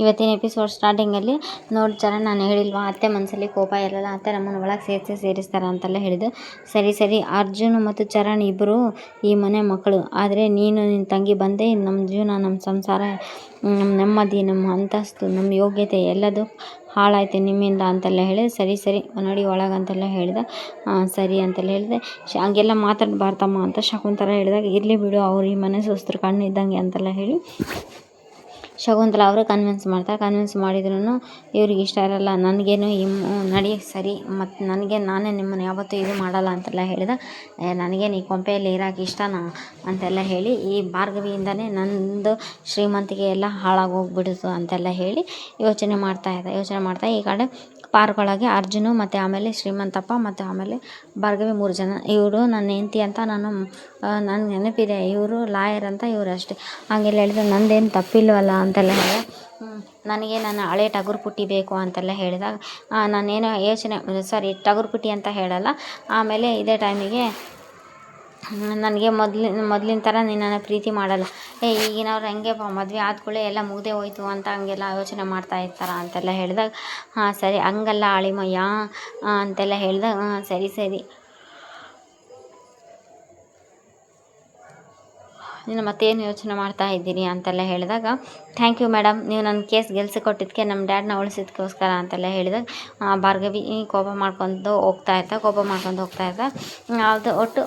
ಇವತ್ತಿನ ಎಪಿಸೋಡ್ ಸ್ಟಾರ್ಟಿಂಗಲ್ಲಿ ನೋಡಿ ಚರಣ್, ನಾನು ಹೇಳಿಲ್ವಾ ಅತ್ತೆ ಮನಸ್ಸಲ್ಲಿ ಕೋಪ ಇರಲ್ಲ, ಅತ್ತೆ ನಮ್ಮನ್ನು ಒಳಗೆ ಸೇರಿಸ್ತಾರೆ ಅಂತೆಲ್ಲ ಹೇಳಿದ್ದು. ಸರಿ ಅರ್ಜುನ್ ಮತ್ತು ಚರಣ್ ಇಬ್ಬರು ಈ ಮನೆ ಮಕ್ಕಳು, ಆದರೆ ನೀನು ನಿನ್ನ ತಂಗಿ ಬಂದೆ ನಮ್ಮ ಜೀವನ, ನಮ್ಮ ಸಂಸಾರ, ನಮ್ಮ ನೆಮ್ಮದಿ, ನಮ್ಮ ಅಂತಸ್ತು, ನಮ್ಮ ಯೋಗ್ಯತೆ ಎಲ್ಲದೂ ಹಾಳಾಯ್ತು ನಿಮ್ಮಿಂದ ಅಂತೆಲ್ಲ ಹೇಳಿದೆ. ಸರಿ ನಡಿ ಒಳಗಂತೆಲ್ಲ ಹೇಳಿದೆ. ಸರಿ ಅಂತೆಲ್ಲ ಹೇಳಿದೆ. ಹಂಗೆಲ್ಲ ಮಾತಾಡಬಾರ್ದಮ್ಮ ಅಂತ ಶಕುಂತಲ ಹೇಳಿದಾಗ, ಇರಲಿ ಬಿಡು, ಅವ್ರು ಈ ಮನೆ ಸುಸ್ತ್ರು ಕಣ್ಣಿದ್ದಂಗೆ ಅಂತೆಲ್ಲ ಹೇಳಿ ಶಕುಂತಲ ಅವರು ಕನ್ವಿನ್ಸ್ ಮಾಡಿದ್ರು ಇವ್ರಿಗೆ ಇಷ್ಟ ಇರಲ್ಲ. ನನಗೇನು ನಡಿ ಸರಿ, ಮತ್ತು ನಾನೇ ನಿಮ್ಮನ್ನು ಯಾವತ್ತೂ ಇದು ಮಾಡಲ್ಲ ಅಂತೆಲ್ಲ ಹೇಳಿದ. ನನಗೇನು ಈ ಕೊಂಪೆಯಲ್ಲಿ ಇರೋಕೆ ಇಷ್ಟನಾ ಅಂತೆಲ್ಲ ಹೇಳಿ, ಈ ಭಾರ್ಗವಿಯಿಂದನೇ ನಂದು ಶ್ರೀಮಂತಿಕೆ ಎಲ್ಲ ಹಾಳಾಗೋಗ್ಬಿಡ್ತು ಅಂತೆಲ್ಲ ಹೇಳಿ ಯೋಚನೆ ಮಾಡ್ತಾ ಈ ಕಡೆ ಪಾರ್ಕ್ ಒಳಗೆ ಅರ್ಜುನು ಮತ್ತು ಆಮೇಲೆ ಶ್ರೀಮಂತಪ್ಪ ಮತ್ತು ಆಮೇಲೆ ಭಾರ್ಗವಿ 3 ಜನ. ಇವರು ನನ್ನ ಹೆಂಡತಿ ಅಂತ ನನಗೆ ನೆನಪಿದೆ, ಇವರು ಲಾಯರ್ ಅಂತ ಇವರು ಅಷ್ಟೇ ಹಂಗೆಲ್ಲ ಹೇಳಿದ್ರೆ, ನಂದೇನು ತಪ್ಪಿಲ್ವಲ್ಲ ಅಂತೆಲ್ಲ ಹೇಳಿದೆ. ನನಗೆ ನನ್ನ ಹಳೆ ಟಗರು ಪುಟ್ಟಿ ಬೇಕು ಅಂತೆಲ್ಲ ಹೇಳಿದಾಗ, ನಾನೇನೋ ಟಗರು ಪುಟ್ಟಿ ಅಂತ ಹೇಳಲ್ಲ, ಆಮೇಲೆ ಇದೇ ಟೈಮಿಗೆ ನನಗೆ ಮೊದಲಿನ ಥರ ನಿನ್ನನ್ನು ಪ್ರೀತಿ ಮಾಡಲ್ಲ, ಈಗಿನವ್ರು ಹೆಂಗೆ ಮದುವೆ ಆದ್ಕೊಳ್ಳೆ ಎಲ್ಲ ಮುಗ್ದೇ ಹೋಯ್ತು ಅಂತ ಹಂಗೆಲ್ಲ ಯೋಚನೆ ಮಾಡ್ತಾ ಇರ್ತಾರ ಅಂತೆಲ್ಲ ಹೇಳಿದಾಗ, ಸರಿ ಹಂಗಲ್ಲ ಅಳಿಮಯ್ಯ ಅಂತೆಲ್ಲ ಹೇಳಿದಾಗ, ಸರಿ ನೀನು ಮತ್ತೇನು ಯೋಚನೆ ಮಾಡ್ತಾ ಇದ್ದೀರಿ ಅಂತೆಲ್ಲ ಹೇಳಿದಾಗ, ಥ್ಯಾಂಕ್ ಯು ಮೇಡಮ್, ನೀವು ನನ್ನ ಕೇಸ್ ಗೆಲ್ಸಿಕೊಟ್ಟಿದ್ದಕ್ಕೆ, ನಮ್ಮ ಡ್ಯಾಡ್ನ ಉಳಿಸಿದಕ್ಕೋಸ್ಕರ ಅಂತೆಲ್ಲ ಹೇಳಿದಾಗ, ಭಾರ್ಗವಿ ಕೋಪ ಮಾಡ್ಕೊಂಡು ಹೋಗ್ತಾ ಇರ್ತಾ ಅದು ಒಟ್ಟು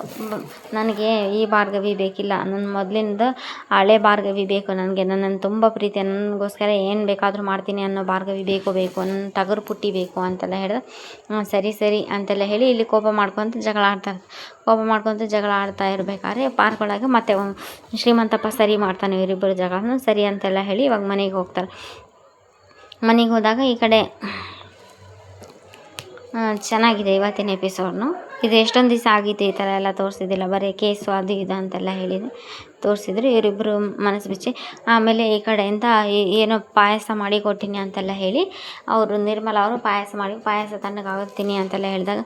ನನಗೆ ಈ ಭಾರ್ಗವಿ ಬೇಕಿಲ್ಲ, ನನ್ನ ಮೊದಲಿಂದ ಹಳೆ ಭಾರ್ಗವಿ ಬೇಕು, ನನ್ನನ್ನು ತುಂಬ ಪ್ರೀತಿ, ನನಗೋಸ್ಕರ ಏನು ಬೇಕಾದರೂ ಮಾಡ್ತೀನಿ ಅನ್ನೋ ಭಾರ್ಗವಿ ಬೇಕು, ನನ್ನ ಟಗರು ಪುಟ್ಟಿ ಬೇಕು ಅಂತೆಲ್ಲ ಹೇಳಿದ. ಸರಿ ಅಂತೆಲ್ಲ ಹೇಳಿ ಇಲ್ಲಿ ಕೋಪ ಮಾಡ್ಕೊತ ಜಗಳ ಆಡ್ತಾ ಇರಬೇಕಾದ್ರೆ ಪಾರ್ಕ್ ಒಳಗೆ ಮತ್ತೆ ಶ್ರೀಮಂತಪ್ಪ ಸರಿ ಮಾಡ್ತಾನೆ ಇವರಿಬ್ಬರು ಜಗಳನ. ಸರಿ ಅಂತೆಲ್ಲ ಹೇಳಿ ಇವಾಗ ಮನೆಗೆ ಹೋಗ್ತಾರೆ. ಮನೆಗೆ ಹೋದಾಗ ಈ ಕಡೆ ಚೆನ್ನಾಗಿದೆ ಇವತ್ತಿನ ಎಪಿಸೋಡ್ನು. ಇದು ಎಷ್ಟೊಂದು ದಿವಸ ಆಗಿತ್ತು ಈ ಥರ ಎಲ್ಲ ತೋರಿಸಿದ್ದಿಲ್ಲ, ಬರೀ ಕೇಸು ಅದು ಇದು ಅಂತೆಲ್ಲ ತೋರಿಸಿದ್ರು. ಇವರಿಬ್ಬರು ಮನಸ್ಸು ಬಿಚ್ಚಿ ಆಮೇಲೆ ಈ ಕಡೆಯಿಂದ ಏನೋ ಪಾಯಸ ಮಾಡಿ ಕೊಡ್ತೀನಿ ಅಂತೆಲ್ಲ ಹೇಳಿ ಅವರು ನಿರ್ಮಲ ಅವರು ಪಾಯಸ ತಣ್ಣಗಾಗುತ್ತೀನಿ ಅಂತೆಲ್ಲ ಹೇಳಿದಾಗ,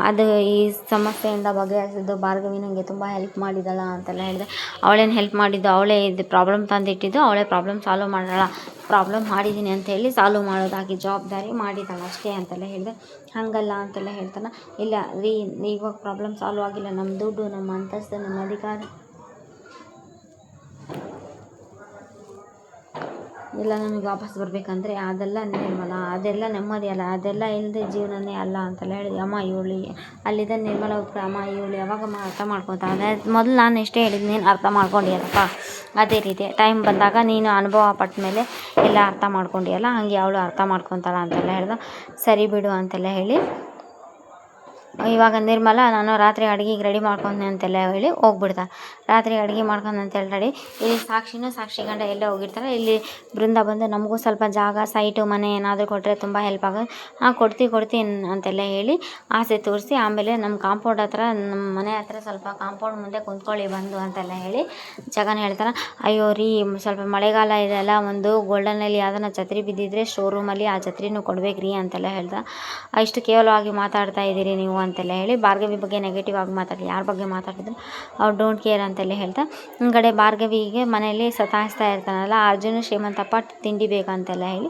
ಅದು ಈ ಸಮಸ್ಯೆಯಿಂದ ಬಗೆಹರಿಸಿದ್ದು ಭಾರ್ಗವಿ ನನಗೆ ತುಂಬ ಹೆಲ್ಪ್ ಮಾಡಿದಳ ಅಂತೆಲ್ಲ ಹೇಳಿದೆ. ಅವಳೇನು ಹೆಲ್ಪ್ ಮಾಡಿದ್ದು, ಅವಳೇ ಇದು ಪ್ರಾಬ್ಲಮ್ ತಂದಿಟ್ಟಿದ್ದು, ಅವಳೇ ಪ್ರಾಬ್ಲಮ್ ಸಾಲ್ವ್ ಮಾಡೋಣ, ಪ್ರಾಬ್ಲಮ್ ಮಾಡಿದ್ದೀನಿ ಅಂತ ಹೇಳಿ ಸಾಲ್ವ್ ಮಾಡೋದಾಗಿ ಜವಾಬ್ದಾರಿ ಮಾಡಿದ್ದಾಳೆ ಅಷ್ಟೇ ಅಂತೆಲ್ಲ ಹೇಳಿದೆ. ಹಾಗಲ್ಲ ಅಂತೆಲ್ಲ ಹೇಳ್ತಾನೆ. ಇಲ್ಲ ರೀ, ಇವಾಗ ಪ್ರಾಬ್ಲಮ್ ಸಾಲ್ವ್ ಆಗಿಲ್ಲ, ನಮ್ಮ ದುಡ್ಡು, ನಮ್ಮ ಅಂತಸ್ತು, ನಮ್ಮ ಅಧಿಕಾರ ಎಲ್ಲ ನಮಗೆ ವಾಪಸ್ ಬರಬೇಕಂದ್ರೆ ಅದೆಲ್ಲ ನಿರ್ಮಲ, ಅದೆಲ್ಲ ನೆಮ್ಮದಿ ಅಲ್ಲ, ಅದೆಲ್ಲ ಇಲ್ಲದೆ ಜೀವನನೇ ಅಲ್ಲ ಅಂತೆಲ್ಲ ಹೇಳಿದೆ. ಅಮ್ಮ ಇವಳು ಅಲ್ಲಿದ್ದ ನಿರ್ಮಲ ಅಮ್ಮ ಇವಳು ಯಾವಾಗ ಅರ್ಥ ಮಾಡ್ಕೊತಾಳೆ, ಮೊದಲು ನಾನು ಎಷ್ಟೇ ಹೇಳಿದ್ದು ನೀನು ಅರ್ಥ ಮಾಡ್ಕೊಂಡಿಯಲ್ಲಪ್ಪ, ಅದೇ ರೀತಿ ಟೈಮ್ ಬಂದಾಗ ನೀನು ಅನುಭವ ಪಟ್ಟ ಮೇಲೆ ಎಲ್ಲ ಅರ್ಥ ಮಾಡ್ಕೊಂಡಿಯಲ್ಲ, ಹಾಗೆ ಅವಳು ಅರ್ಥ ಮಾಡ್ಕೊತಾಳ ಅಂತೆಲ್ಲ ಹೇಳ್ದ. ಸರಿ ಬಿಡು ಅಂತೆಲ್ಲ ಹೇಳಿ ಇವಾಗ ನಿರ್ಮಲ ನಾನು ರಾತ್ರಿ ಅಡುಗೆಗೆ ರೆಡಿ ಮಾಡ್ಕೊಂಡೆ ಅಂತೆಲ್ಲ ಹೇಳಿ ಹೋಗ್ಬಿಡ್ತಾರೆ. ರಾತ್ರಿ ಅಡುಗೆ ಮಾಡ್ಕೊಂಡು ಅಂತೇಳಿ ರೆಡಿ. ಇಲ್ಲಿ ಸಾಕ್ಷಿ ಗಂಡ ಎಲ್ಲ ಹೋಗಿರ್ತಾರೆ. ಇಲ್ಲಿ ಬೃಂದ ಬಂದು ನಮಗೂ ಸ್ವಲ್ಪ ಜಾಗ, ಸೈಟು, ಮನೆ ಏನಾದರೂ ಕೊಟ್ಟರೆ ತುಂಬ ಹೆಲ್ಪ್ ಆಗೋದು, ಕೊಡ್ತೀನಿ ಅಂತೆಲ್ಲ ಹೇಳಿ ಆಸೆ ತೋರಿಸಿ, ಆಮೇಲೆ ನಮ್ಮ ಕಾಂಪೌಂಡ್ ಹತ್ರ, ನಮ್ಮ ಮನೆ ಹತ್ರ ಸ್ವಲ್ಪ ಕಾಂಪೌಂಡ್ ಮುಂದೆ ಕುಂತ್ಕೊಳ್ಳಿ ಬಂದು ಅಂತೆಲ್ಲ ಹೇಳಿ ಜಗನ್ ಹೇಳ್ತಾರೆ. ಅಯ್ಯೋ ರೀ, ಸ್ವಲ್ಪ ಮಳೆಗಾಲ ಇದೆಲ್ಲ, ಒಂದು ಗೋಲ್ಡನಲ್ಲಿ ಯಾವ್ದನ್ನ ಛತ್ರಿ ಬಿದ್ದಿದ್ರೆ ಶೋರೂಮಲ್ಲಿ ಆ ಛತ್ರಿನೂ ಕೊಡ್ಬೇಕ್ರಿ ಅಂತೆಲ್ಲ ಹೇಳ್ದ. ಇಷ್ಟು ಕೇವಲವಾಗಿ ಮಾತಾಡ್ತಾ ಇದ್ದೀರಿ ನೀವು ಅಂತೆಲ್ಲ ಹೇಳಿ ಭಾರ್ಗವಿ ಬಗ್ಗೆ ನೆಗೆಟಿವ್ ಆಗಿ ಮಾತಾಡಿ, ಯಾರ ಬಗ್ಗೆ ಮಾತಾಡಿದ್ರು ಅವ್ರು ಡೋಂಟ್ ಕೇರ್ ಅಂತೆಲ್ಲ ಹೇಳ್ತಾ, ಕಡೆ ಭಾರ್ಗವಿಗೆ ಮನೆಯಲ್ಲಿ ಸತಾಯಿಸ್ತಾ ಇರ್ತಾನಲ್ಲ ಅರ್ಜುನ್, ಶ್ರೀಮಂತಪ್ಪ ತಿಂಡಿ ಬೇಕಂತೆಲ್ಲ ಹೇಳಿ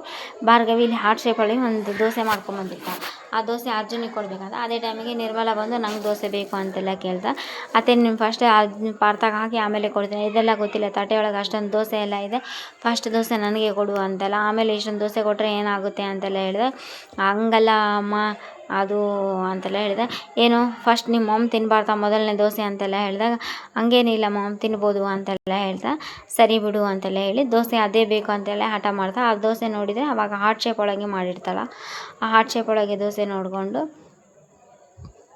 ಭಾರ್ಗವಿ ಇಲ್ಲಿ ಹಾರ್ಟ್ ಶೇಪಲ್ಲಿ ಒಂದು ದೋಸೆ ಮಾಡ್ಕೊಂಬಂದಿರ್ತಾರೆ. ಆ ದೋಸೆ ಅರ್ಜುನಿಗೆ ಕೊಡಬೇಕಂತ ಅದೇ ಟೈಮಿಗೆ ನಿರ್ಮಲ ಬಂದು ನಂಗೆ ದೋಸೆ ಬೇಕು ಅಂತೆಲ್ಲ ಕೇಳ್ತಾ, ಅತ್ತೆ ನಿಮ್ಮ ಫಸ್ಟ್ ಪಾರ್ತಾಗ ಹಾಕಿ ಆಮೇಲೆ ಕೊಡ್ತೀನಿ, ಇದೆಲ್ಲ ಗೊತ್ತಿಲ್ಲ, ತಟ್ಟೆ ಒಳಗೆ ಅಷ್ಟೊಂದು ದೋಸೆ ಎಲ್ಲ ಇದೆ, ಫಸ್ಟ್ ದೋಸೆ ನನಗೆ ಕೊಡು ಅಂತೆಲ್ಲ, ಆಮೇಲೆ ಇಷ್ಟೊಂದು ದೋಸೆ ಕೊಟ್ಟರೆ ಏನಾಗುತ್ತೆ ಅಂತೆಲ್ಲ ಹೇಳಿದೆ. ಹಂಗಲ್ಲ ಅಮ್ಮ ಅದು ಅಂತೆಲ್ಲ ಹೇಳಿದೆ. ಏನು ಫಸ್ಟ್ ನಿಮ್ಮ ಮೊಮ್ ತಿನ್ನಬಾರ್ದ ಮೊದಲನೇ ದೋಸೆ ಅಂತೆಲ್ಲ ಹೇಳಿದಾಗ, ಹಂಗೇನಿಲ್ಲ ಮೊಮ್ ತಿನ್ಬೋದು ಅಂತೆಲ್ಲ ಹೇಳ್ತಾ, ಸರಿ ಬಿಡು ಅಂತೆಲ್ಲ ಹೇಳಿ ದೋಸೆ ಅದೇ ಬೇಕು ಅಂತೆಲ್ಲ ಹಠ ಮಾಡ್ತಾ, ಆ ದೋಸೆ ನೋಡಿದರೆ ಅವಾಗ ಹಾರ್ಟ್ ಶೇಪ್ ಒಳಗೆ ಮಾಡಿರ್ತಾಳೆ. ಆ ಹಾರ್ಟ್ ಶೇಪ್ ಒಳಗೆ ದೋಸೆ ನೋಡಿಕೊಂಡು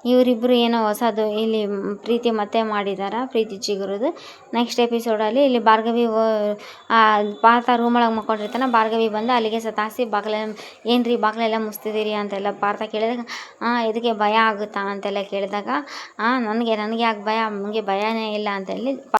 ಇವರಿಬ್ಬರು ಏನೋ ಹೊಸದು ಇಲ್ಲಿ ಪ್ರೀತಿ ಮತ್ತೆ ಮಾಡಿದಾರ, ಪ್ರೀತಿ ಚಿಗುರೋದು. ನೆಕ್ಸ್ಟ್ ಎಪಿಸೋಡಲ್ಲಿ ಇಲ್ಲಿ ಭಾರ್ಗವಿ ಪಾರ್ಥ ರೂಮ್ ಒಳಗೆ ಮಕ್ಕೊಂಡಿರ್ತಾನೆ. ಭಾರ್ಗವಿ ಬಂದು ಅಲ್ಲಿಗೆ ಸತಾಯಿಸಿ ಏನ್ರಿ ಬಾಗಿಲೆಲ್ಲ ಮುಚ್ತಿದ್ದೀರಿ ಅಂತೆಲ್ಲ ಪಾರ್ಥ ಕೇಳಿದಾಗ, ಇದಕ್ಕೆ ಭಯ ಆಗುತ್ತಾ ಅಂತೆಲ್ಲ ಕೇಳಿದಾಗ, ನನಗೆ ಯಾಕೆ ಭಯ, ನಮಗೆ ಭಯನೇ ಇಲ್ಲ ಅಂತ ಹೇಳಿ